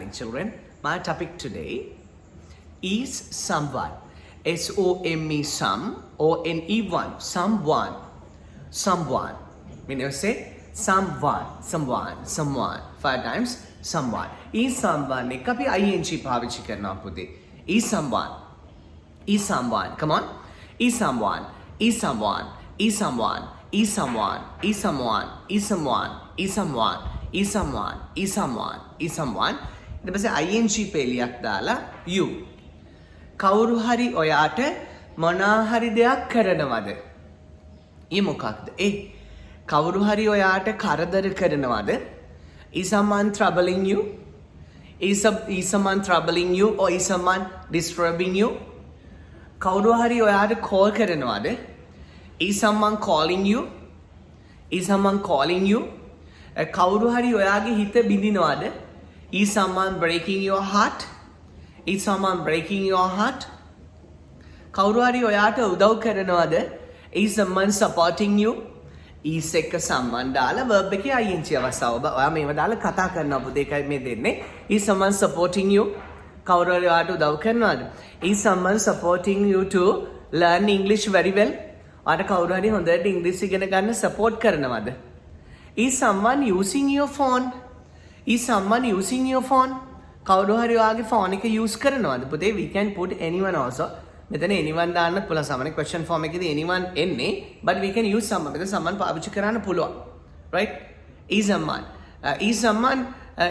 understanding, children. My topic today is someone. S-O-M-E, some, O-N-E-1, someone. Someone. When you say someone, someone, someone, 5 times, someone. Is someone එක අපි ing පාවිච්චි කරනවා පුතේ. Is someone. Is someone. Come on. Is someone. Is someone. Is someone. Is someone. Is someone. Is someone. Is someone. Is someone. Is someone. Is someone. ඊට පස්සේ ing පෙළියක් දාලා you. කවුරු හරි ඔයාට මොනා හරි දෙයක් කරනවද? ඊ මොකක්ද? කවුරු හරි ඔයාට කරදර කරනවද? Is someone troubling you? Is someone troubling you or is someone disturbing you? කවුරු හරි ඔයාට call කරනවද? Is someone calling you? Is someone calling you? කවුරු හරි ඔයාගේ හිත බිඳිනවද? Is someone breaking your heart? Is someone breaking your heart? කවුරු හරි ඔයාට උදව් කරනවද? Is someone supporting you? Is එක someone දාලා verb එකේ ing අවස්ථාව. ඔයා මේව දාලා කතා කරනවා පුතේ. ඒකයි මේ දෙන්නේ. Is someone supporting you? කවුරු හරි ඔයාට උදව් කරනවද? Is someone supporting you to learn English very well? ඔයාට කවුරු හරි හොඳට ඉංග්‍රීසි ඉගෙන ගන්න support කරනවද? Is someone using your phone? Is someone using your phone? කවුරු හරි ඔයාගේ phone එක use කරනවද? පුතේ we can put anyone also. මෙතන anyone දාන්න පුළුවන්. සාමාන්‍ය question form එකේදී anyone එන්නේ, but we can use someone. මෙතන someone පාවිච්චි කරන්න පුළුවන්. Right? Is someone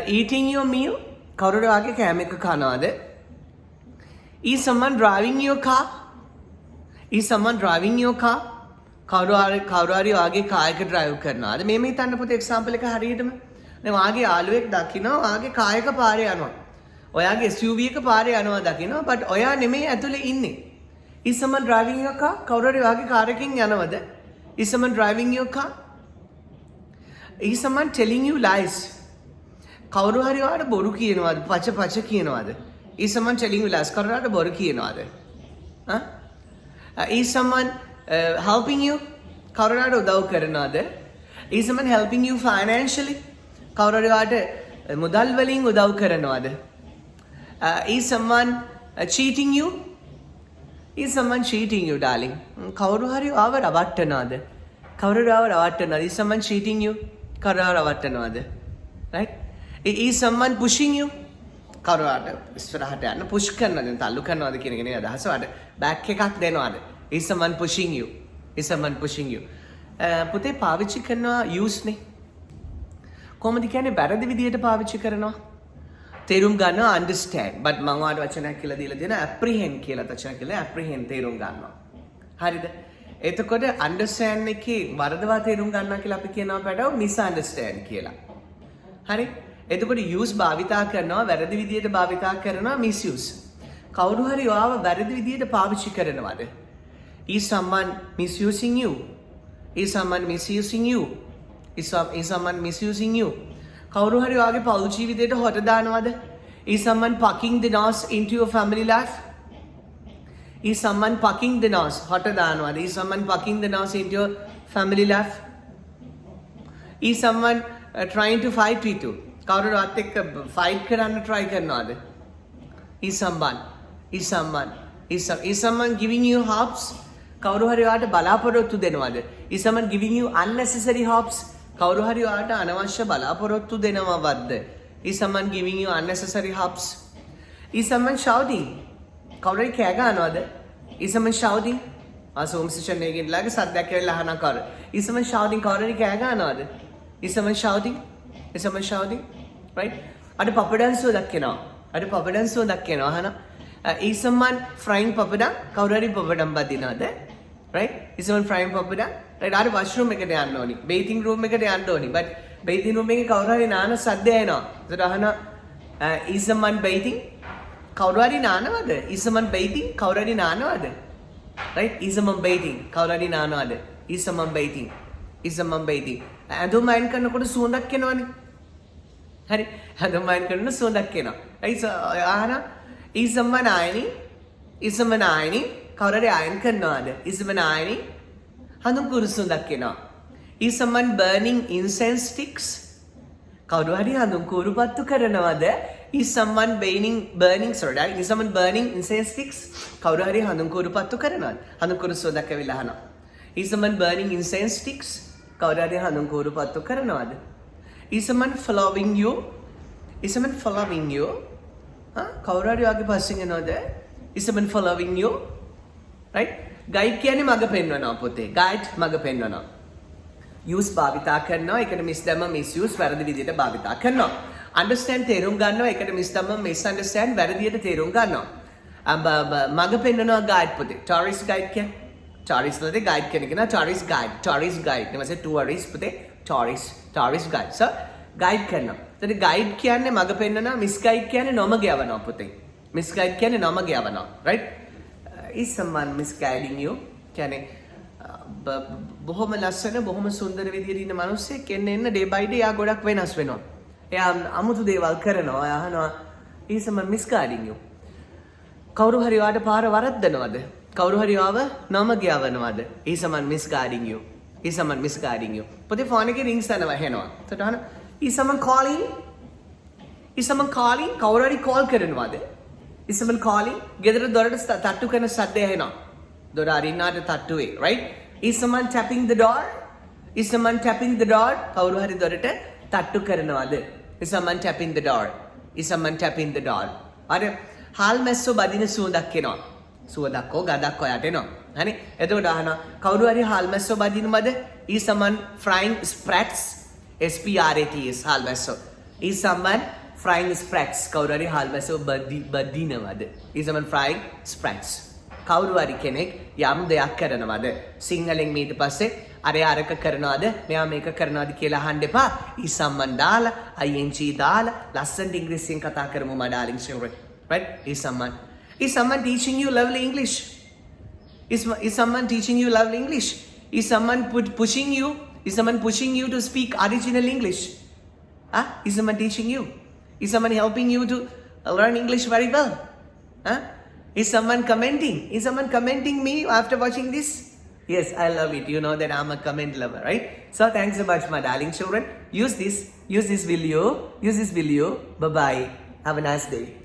eating your meal? කවුරු හරි ඔයාගේ කෑම එක කනවද? Is someone driving your car? Is someone driving your car? කවුරු හරි ඔයාගේ car එක drive කරනවද? මේ හිතන්න පුතේ example එක හරියටම. දැන් ඔයාගේ යාළුවෙක් දකිනවා ඔයාගේ car එක පාරේ යනවා. ඔයාගේ SUV එක පාරේ යනවා දකිනවා, but ඔයා නෙමෙයි ඇතුලේ ඉන්නේ. Is someone driving your car? කවුරු හරි ඔයාගේ car එකකින් යනවද? Is someone driving your car? Is someone telling you lies? කවුරු හරි ඔයාට බොරු කියනවද? පච කියනවද? Is someone telling you lies? කවුරු හරි බොරු කියනවද? Is someone helping you? කවුරු හරි උදව් කරනවද? Is someone helping you financially? කවුරු හරි ඔයාට මුදල් වලින් උදව් කරනවද? Is someone cheating you? Is someone cheating you, darling? කවුරු හරි ආව රවට්ටනවද? කවුරු හරි ආව රවට්ටනවද? Is someone cheating you? කවුරු ආව රවට්ටනවද? Right? Is someone pushing you? කවුරු ආට ඉස්සරහට යන්න push කරනවද? තල්ලු කරනවද කියන එක නේ අදහස. ඔයාට back එකක් දෙනවද? Is someone pushing you? Is someone pushing you? පුතේ පාවිච්චි කරනවා use නේ. කොහොමද කියන්නේ වැරදි විදියට පාවිච්චි කරනවා? තේරුම් ගන්නවා understand. but මම ඔයාලට වචනයක් කියලා දීලා තියෙනවා apprehend කියලා වචනයක් කියලා apprehend තේරුම් ගන්නවා. හරිද? එතකොට understand එකේ වරදවා තේරුම් ගන්නවා කියලා අපි කියනවා පැටව misunderstand කියලා. හරි? එතකොට use භාවිතා කරනවා වැරදි විදියට භාවිතා කරනවා misuse. කවුරු හරි ඔයාව වැරදි විදියට පාවිච්චි කරනවද? Is someone misusing you? Is someone misusing you? Is someone misusing you? කවුරු හරි ඔයාගේ පෞල් ජීවිතයට හොට දානවද? Is someone pucking the nose into your family life? Is someone pucking the nose? හොට දානවද? Is someone pucking the nose into your family life? Is someone trying to fight with you? කවුරු ඔයත් එක්ක fight කරන්න try කරනවද? Is someone giving you hopes? කවුරු හරි ඔයාට බලාපොරොත්තු දෙනවද? Is someone giving you unnecessary hopes? කවුරු හරි ඔයාට අනවශ්‍ය බලාපොරොත්තු දෙනවද? Is someone giving you unnecessary hopes? Is someone shouting? කවුරු හරි කෑ ගන්නවද? Is someone shouting? අසෝම් සිෂන් එකකින් ළඟ සද්දයක් කියලා අහන කර. Is someone shouting? කවුරු හරි කෑ ගන්නවද? Is someone shouting? Is someone shouting? Right? අද පපඩන්සෝ දක්කනවා. අහන. Is someone frying papada? කවුරු හරි papadam බදිනවද? Right? Is someone frying papada? Right? ආර washroom එකට යන්න ඕනි. bathing room එකට යන්න ඕනි. but bathing room එකේ කවුරු හරි නාන සද්ද එනවා. ඒකට අහන is someone bathing? කවුරු හරි නානවද? Is someone bathing? කවුරු හරි නානවද? Right? Is someone bathing? කවුරු හරි නානවද? Is someone bathing? Is someone bathing? ඇඳුම් අයින් කරනකොට සුවඳක් එනවනේ. හරි? ඇඳුම් අයින් කරනකොට සුවඳක් එනවා. right? so අහන is someone ironing? Is someone ironing? කවුරු හරි අයන් කරනවද? Is someone ironing? හඳුන් කුරුසුඳක් එනවා. Is someone burning incense sticks? කවුරු හරි හඳුන් කුරුපත්තු කරනවද? is someone is someone burning incense sticks? කවුරු හරි හඳුන් කුරු පත්තු කරනවද? හඳුන් කුරු සෝදක් ඇවිල්ලා අහනවා. Is someone burning incense sticks? කවුරු හරි හඳුන් කුරු පත්තු කරනවද? Is someone following you? Is someone following you? කවුරු හරි වාගේ පස්සෙන් එනවද? Is someone following you? Right? Guide කියන්නේ මඟ පෙන්වනවා පුතේ. Guide මඟ පෙන්වනවා. use භාවිතා කරනවා. ඒකට මිස් දැම්ම misuse වැරදි විදිහට භාවිතා කරනවා. understand තේරුම් ගන්නවා. ඒකට මිස් දැම්ම misunderstand වැරදියට තේරුම් ගන්නවා. මඟ පෙන්වනවා guide පුතේ. tourist guide කියන්නේ tourist වලදී guide කියන එක නා tourist guide. tourist guide. ඊට පස්සේ tourist පුතේ tourist guide. so guide කරනවා. එතන guide කියන්නේ මඟ පෙන්වනවා. misguide කියන්නේ නොමග යවනවා පුතේ. misguide කියන්නේ නොමග යවනවා. right? Is someone misguiding you? කියන්නේ බොහොම ලස්සන බොහොම සුන්දර විදියට ඉන්න මිනිස්සෙක් එන්න day by day යා ගොඩක් වෙනස් වෙනවා. එයා අමුතු දේවල් කරනවා. එයා අහනවා is someone misguiding you? කවුරු හරි වාට පාර වරද්දනවද? කවුරු හරි ආව නොමග යවනවද? is someone misguiding you? is someone misguiding you? පොතේ ෆෝන් එකේ රින්ග්ස් යනවා හෙනවා. එතකොට අහන is someone calling? is someone calling? කවුරු හරි කෝල් කරනවද? Is someone calling? ගෙදර දොරට තට්ටු කරන සද්දය ඇහෙනවා. දොර අරින්නාට තට්ටුවේ, right? Is someone tapping the door? Is someone tapping the door? කවුරු හරි දොරට තට්ටු කරනවද? Is someone tapping the door? Is someone tapping the door? අර හාල් මැස්සෝ බදින සුවඳක් එනවා. සුවඳක් හෝ ගඳක් ඔයාට එනවා. හරි? එතකොට අහනවා කවුරු හරි හාල් මැස්සෝ බදිනවද? Is someone frying sprats? SPRATS හාල් මැස්සෝ. Is someone frying sprats? කවුරු හරි හාල් මැස්සෝ බදිනවද? Is someone frying sprats? කවුරු හරි කෙනෙක් යම් දෙයක් කරනවද? සිංහලෙන් ඊට පස්සේ අරයා අරක කරනවද? මෙයා මේක කරනවද කියලා අහන්න එපා. is someone දාලා ing දාලා ලස්සනට ඉංග්‍රීසියෙන් කතා කරමු my darling children. Right? Is someone teaching you lovely English? Is someone teaching you lovely English? Is someone pushing you? Is someone pushing you to speak original English? Is someone teaching you? Is someone helping you to learn English very well? Is someone commenting? Is someone commenting me after watching this? Yes, I love it. You know that I'm a comment lover, right? So thanks so much, my darling children. Use this video. Bye-bye. Have a nice day.